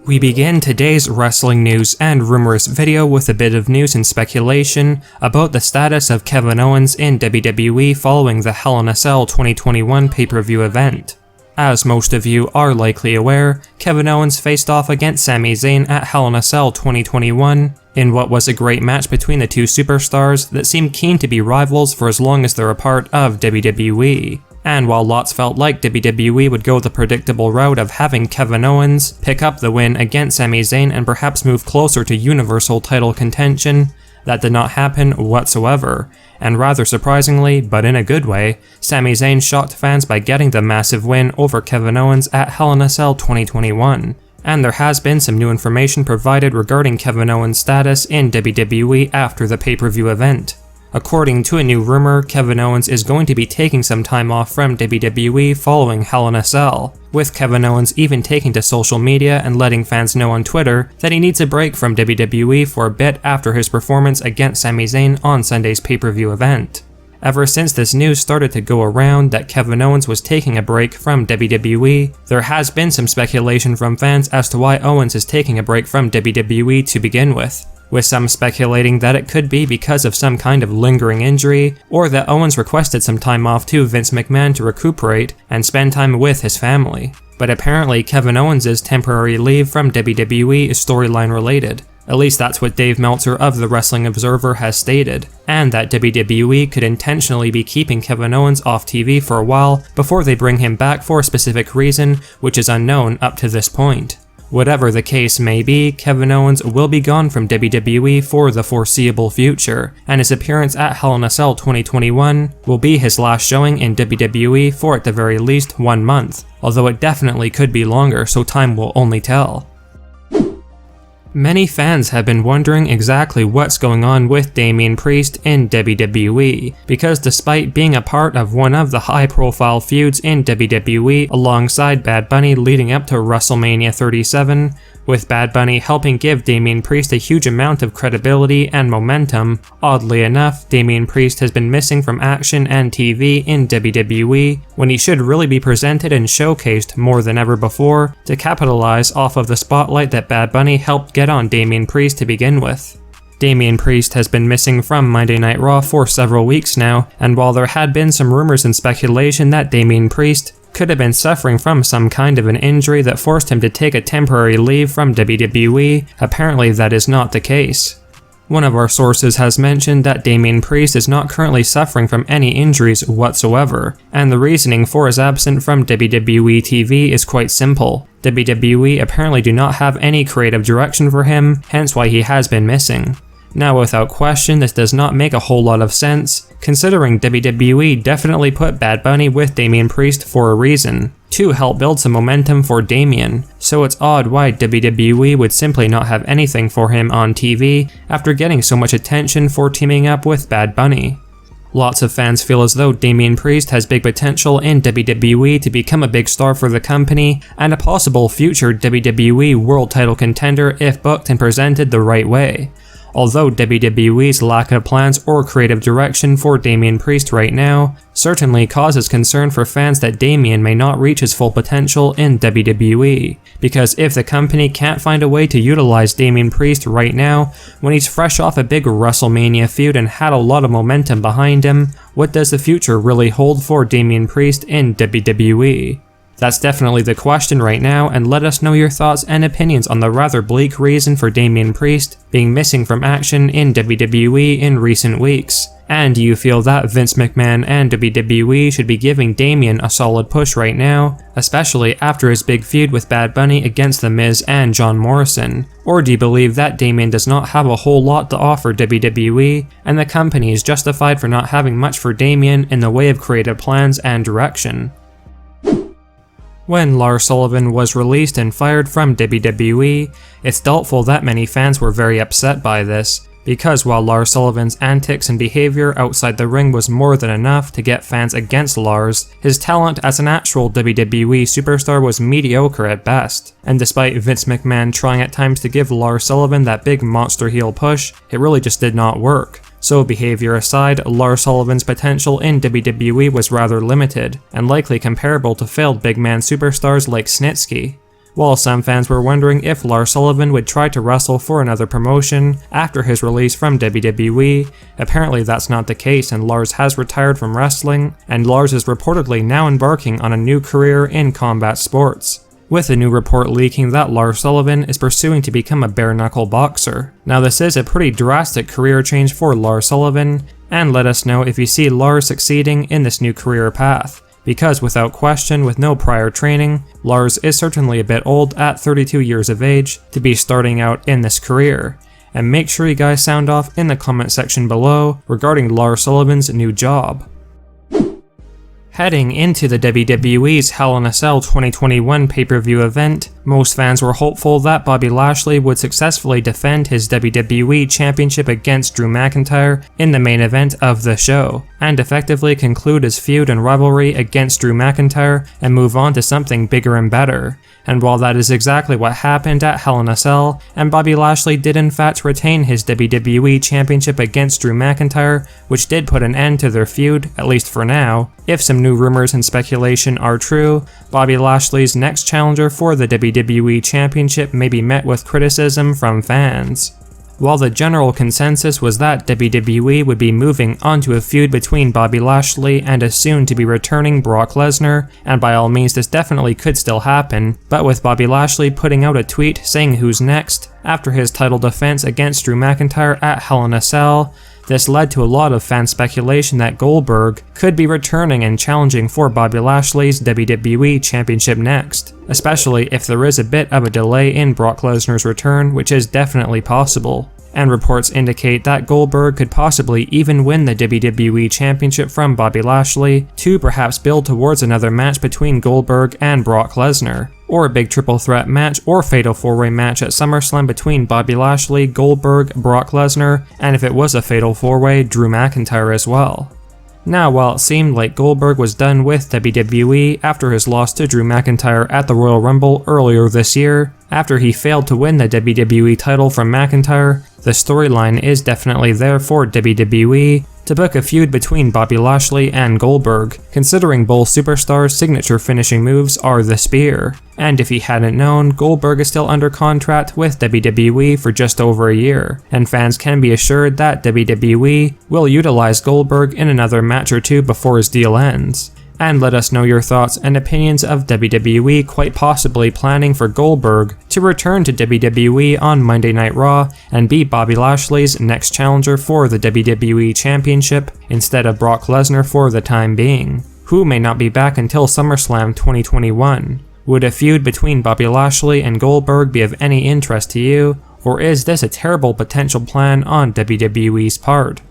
We begin today's wrestling news and rumors video with a bit of news and speculation about the status of Kevin Owens in WWE following the Hell in a Cell 2021 pay-per-view event. As most of you are likely aware, Kevin Owens faced off against Sami Zayn at Hell in a Cell 2021 in what was a great match between the two superstars that seemed keen to be rivals for as long as they're a part of WWE. And while lots felt like WWE would go the predictable route of having Kevin Owens pick up the win against Sami Zayn and perhaps move closer to Universal title contention, that did not happen whatsoever, and rather surprisingly, but in a good way, Sami Zayn shocked fans by getting the massive win over Kevin Owens at Hell in a Cell 2021. And there has been some new information provided regarding Kevin Owens' status in WWE after the pay-per-view event. According to a new rumor, Kevin Owens is going to be taking some time off from WWE following Hell in a Cell, with Kevin Owens even taking to social media and letting fans know on Twitter that he needs a break from WWE for a bit after his performance against Sami Zayn on Sunday's pay-per-view event. Ever since this news started to go around that Kevin Owens was taking a break from WWE, there has been some speculation from fans as to why Owens is taking a break from WWE to begin with some speculating that it could be because of some kind of lingering injury, or that Owens requested some time off to Vince McMahon to recuperate and spend time with his family. But apparently Kevin Owens' temporary leave from WWE is storyline related. At least that's what Dave Meltzer of The Wrestling Observer has stated, and that WWE could intentionally be keeping Kevin Owens off TV for a while before they bring him back for a specific reason, which is unknown up to this point. Whatever the case may be, Kevin Owens will be gone from WWE for the foreseeable future, and his appearance at Hell in a Cell 2021 will be his last showing in WWE for at the very least 1 month, although it definitely could be longer, so time will only tell. Many fans have been wondering exactly what's going on with Damien Priest in WWE, because despite being a part of one of the high-profile feuds in WWE alongside Bad Bunny leading up to WrestleMania 37, with Bad Bunny helping give Damien Priest a huge amount of credibility and momentum, oddly enough, Damien Priest has been missing from action and TV in WWE when he should really be presented and showcased more than ever before to capitalize off of the spotlight that Bad Bunny helped get on Damien Priest to begin with. Damien Priest has been missing from Monday Night Raw for several weeks now, and while there had been some rumors and speculation that Damien Priest could have been suffering from some kind of an injury that forced him to take a temporary leave from WWE, apparently that is not the case. One of our sources has mentioned that Damien Priest is not currently suffering from any injuries whatsoever, and the reasoning for his absence from WWE TV is quite simple. WWE apparently do not have any creative direction for him, hence why he has been missing. Now, without question, this does not make a whole lot of sense, considering WWE definitely put Bad Bunny with Damien Priest for a reason, to help build some momentum for Damien, so it's odd why WWE would simply not have anything for him on TV after getting so much attention for teaming up with Bad Bunny. Lots of fans feel as though Damien Priest has big potential in WWE to become a big star for the company and a possible future WWE World Title contender if booked and presented the right way. Although WWE's lack of plans or creative direction for Damien Priest right now certainly causes concern for fans that Damien may not reach his full potential in WWE, because if the company can't find a way to utilize Damien Priest right now, when he's fresh off a big WrestleMania feud and had a lot of momentum behind him, what does the future really hold for Damien Priest in WWE? That's definitely the question right now, and let us know your thoughts and opinions on the rather bleak reason for Damien Priest being missing from action in WWE in recent weeks. And do you feel that Vince McMahon and WWE should be giving Damien a solid push right now, especially after his big feud with Bad Bunny against The Miz and John Morrison? Or do you believe that Damien does not have a whole lot to offer WWE, and the company is justified for not having much for Damien in the way of creative plans and direction? When Lars Sullivan was released and fired from WWE, it's doubtful that many fans were very upset by this, because while Lars Sullivan's antics and behavior outside the ring was more than enough to get fans against Lars, his talent as an actual WWE superstar was mediocre at best. And despite Vince McMahon trying at times to give Lars Sullivan that big monster heel push, it really just did not work. So behavior aside, Lars Sullivan's potential in WWE was rather limited, and likely comparable to failed big man superstars like Snitsky. while some fans were wondering if Lars Sullivan would try to wrestle for another promotion after his release from WWE. Apparently that's not the case, and Lars has retired from wrestling, and Lars is reportedly now embarking on a new career in combat sports, with a new report leaking that Lars Sullivan is pursuing to become a bare-knuckle boxer. Now this is a pretty drastic career change for Lars Sullivan, and let us know if you see Lars succeeding in this new career path, because without question, with no prior training, Lars is certainly a bit old at 32 years of age to be starting out in this career. And make sure you guys sound off in the comment section below regarding Lars Sullivan's new job. Heading into the WWE's Hell in a Cell 2021 pay-per-view event, most fans were hopeful that Bobby Lashley would successfully defend his WWE Championship against Drew McIntyre in the main event of the show, and effectively conclude his feud and rivalry against Drew McIntyre and move on to something bigger and better. And while that is exactly what happened at Hell in a Cell, and Bobby Lashley did in fact retain his WWE Championship against Drew McIntyre, which did put an end to their feud, at least for now, if some new rumors and speculation are true, Bobby Lashley's next challenger for the WWE Championship may be met with criticism from fans. While the general consensus was that WWE would be moving onto a feud between Bobby Lashley and a soon-to-be returning Brock Lesnar, and by all means this definitely could still happen, but with Bobby Lashley putting out a tweet saying who's next after his title defense against Drew McIntyre at Hell in a Cell, this led to a lot of fan speculation that Goldberg could be returning and challenging for Bobby Lashley's WWE Championship next, especially if there is a bit of a delay in Brock Lesnar's return, which is definitely possible. And reports indicate that Goldberg could possibly even win the WWE Championship from Bobby Lashley to perhaps build towards another match between Goldberg and Brock Lesnar, or a big triple threat match or fatal four-way match at SummerSlam between Bobby Lashley, Goldberg, Brock Lesnar, and if it was a fatal four-way, Drew McIntyre as well. Now, while it seemed like Goldberg was done with WWE after his loss to Drew McIntyre at the Royal Rumble earlier this year, after he failed to win the WWE title from McIntyre, the storyline is definitely there for WWE to book a feud between Bobby Lashley and Goldberg, considering both superstars' signature finishing moves are the spear. And if he hadn't known, Goldberg is still under contract with WWE for just over a year, and fans can be assured that WWE will utilize Goldberg in another match or two before his deal ends. And let us know your thoughts and opinions of WWE quite possibly planning for Goldberg to return to WWE on Monday Night Raw and be Bobby Lashley's next challenger for the WWE Championship instead of Brock Lesnar for the time being, who may not be back until SummerSlam 2021. Would a feud between Bobby Lashley and Goldberg be of any interest to you, or is this a terrible potential plan on WWE's part?